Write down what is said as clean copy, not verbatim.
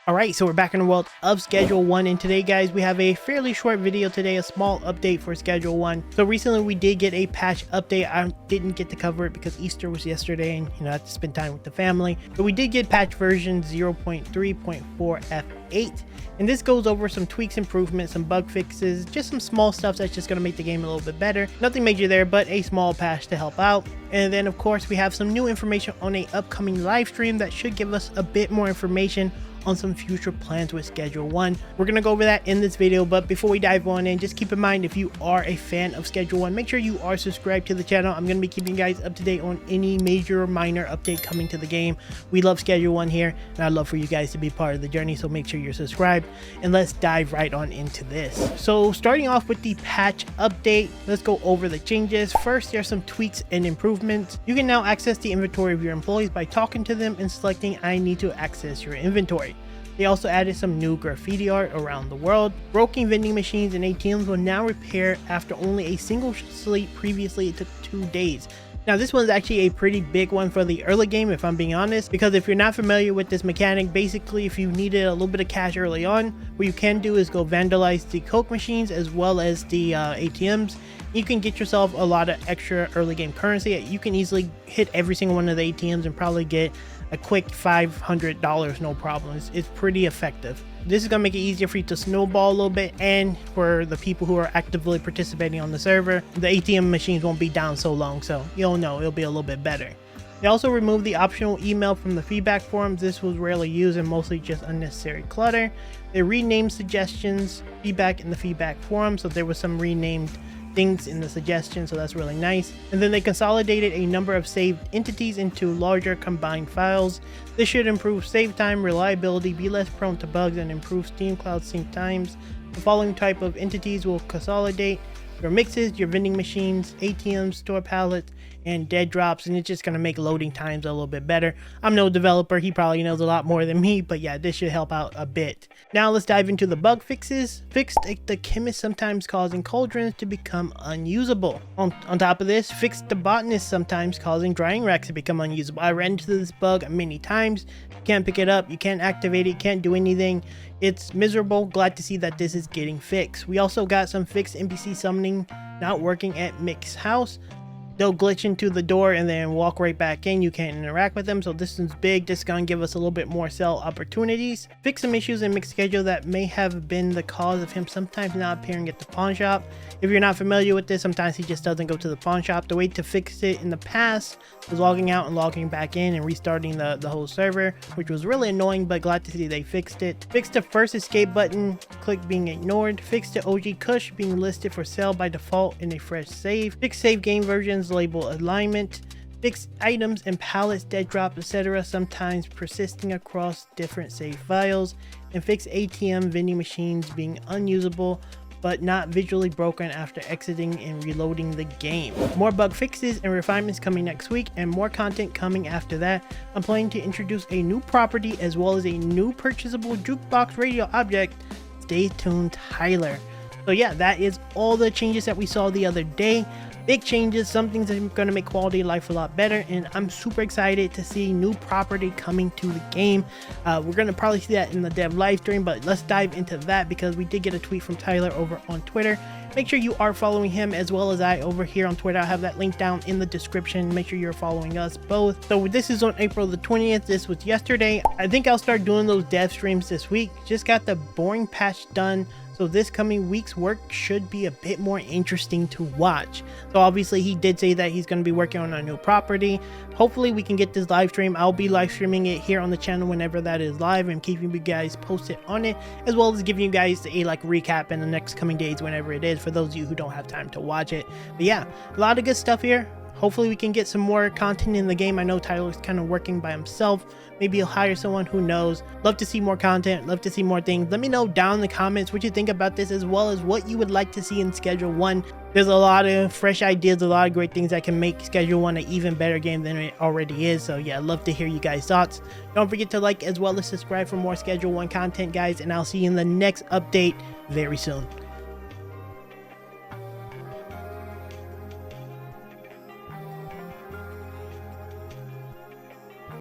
Alright, so we're back in the world of Schedule 1, and today guys we have a fairly short video today, a small update for Schedule 1. So recently we did get a patch update. I didn't get to cover it because Easter was yesterday and I had to spend time with the family. But we did get patch version 0.3.4 F8, and this goes over some tweaks, improvements, some bug fixes, just some small stuff that's just going to make the game a little bit better. Nothing major there, but a small patch to help out. And then of course we have some new information on a upcoming live stream that should give us a bit more information on some future plans with Schedule 1. We're gonna go over that in this video, but before we dive on in, just keep in mind, if you are a fan of Schedule 1, make sure you are subscribed to the channel. I'm gonna be keeping you guys up to date on any major or minor update coming to the game. We love Schedule 1 here, and I'd love for you guys to be part of the journey, so make sure you're subscribed, and let's dive right on into this. So starting off with the patch update, let's go over the changes. First, there's some tweaks and improvements. You can now access the inventory of your employees by talking to them and selecting I need to access your inventory. They also added some new graffiti art around the world. Broken vending machines and ATMs will now repair after only a single sleep. Previously it took 2 days. Now this one's actually a pretty big one for the early game, if I'm being honest, because if you're not familiar with this mechanic, basically if you needed a little bit of cash early on, what you can do is go vandalize the Coke machines as well as the ATMs. You can get yourself a lot of extra early game currency. You can easily hit every single one of the ATMs and probably get a quick $500 no problem. It's pretty effective. This is gonna make it easier for you to snowball a little bit, and for the people who are actively participating on the server, the ATM machines won't be down so long, so you'll know it'll be a little bit better. They also removed the optional email from the feedback forums. This was rarely used and mostly just unnecessary clutter. They renamed suggestions feedback in the feedback forum, so there was some renamed things in the suggestion, so that's really nice. And then they consolidated a number of saved entities into larger combined files. This should improve save time, reliability, be less prone to bugs, and improve Steam Cloud sync times. The following type of entities will consolidate: your mixes, your vending machines, ATMs, store pallets, and dead drops, and it's just going to make loading times a little bit better. I'm no developer, he probably knows a lot more than me, but yeah, this should help out a bit. Now let's dive into the bug fixes. Fixed the chemist sometimes causing cauldrons to become unusable. On top of this, fixed the botanist sometimes causing drying racks to become unusable. I ran into this bug many times. You can't pick it up, you can't activate it, can't do anything. It's miserable. Glad to see that this is getting fixed. We also got some fixed NPC summoning not working at Mick's house. They'll glitch into the door and then walk right back in. You can't interact with them, so this is big. This is gonna give us a little bit more sell opportunities. Fix some issues in Mick's schedule that may have been the cause of him sometimes not appearing at the pawn shop. If you're not familiar with this, sometimes he just doesn't go to the pawn shop. The way to fix it in the past was logging out and logging back in and restarting the whole server, which was really annoying, but glad to see they fixed it. Fix the first escape button click being ignored. Fix the OG Kush being listed for sale by default in a fresh save. Fix save game versions label alignment. Fix items and pallets, dead drop, etc. sometimes persisting across different save files. And fix ATM vending machines being unusable but not visually broken after exiting and reloading the game. More bug fixes and refinements coming next week, and more content coming after that. I'm planning to introduce a new property as well as a new purchasable jukebox radio object. Stay tuned, Tyler. So yeah, that is all the changes that we saw the other day. Big changes, some things that are going to make quality of life a lot better, and I'm super excited to see new property coming to the game. We're going to probably see that in the dev live stream, but let's dive into that because we did get a tweet from Tyler over on Twitter. Make sure you are following him as well as I over here on Twitter. I'll have that link down in the description. Make sure you're following us both. So this is on April the 20th. This was yesterday. I think I'll start doing those dev streams this week. Just got the boring patch done, so this coming week's work should be a bit more interesting to watch. So obviously he did say that he's going to be working on a new property. Hopefully we can get this live stream. I'll be live streaming it here on the channel whenever that is live and keeping you guys posted on it, as well as giving you guys a recap in the next coming days whenever it is, for those of you who don't have time to watch it. But yeah, a lot of good stuff here. Hopefully we can get some more content in the game. I know Tyler's kind of working by himself. Maybe he'll hire someone, who knows. Love to see more content, love to see more things. Let me know down in the comments what you think about this, as well as what you would like to see in Schedule 1. There's a lot of fresh ideas, a lot of great things that can make Schedule 1 an even better game than it already is. So yeah, I'd love to hear you guys' thoughts. Don't forget to like as well as subscribe for more Schedule 1 content, guys, and I'll see you in the next update very soon.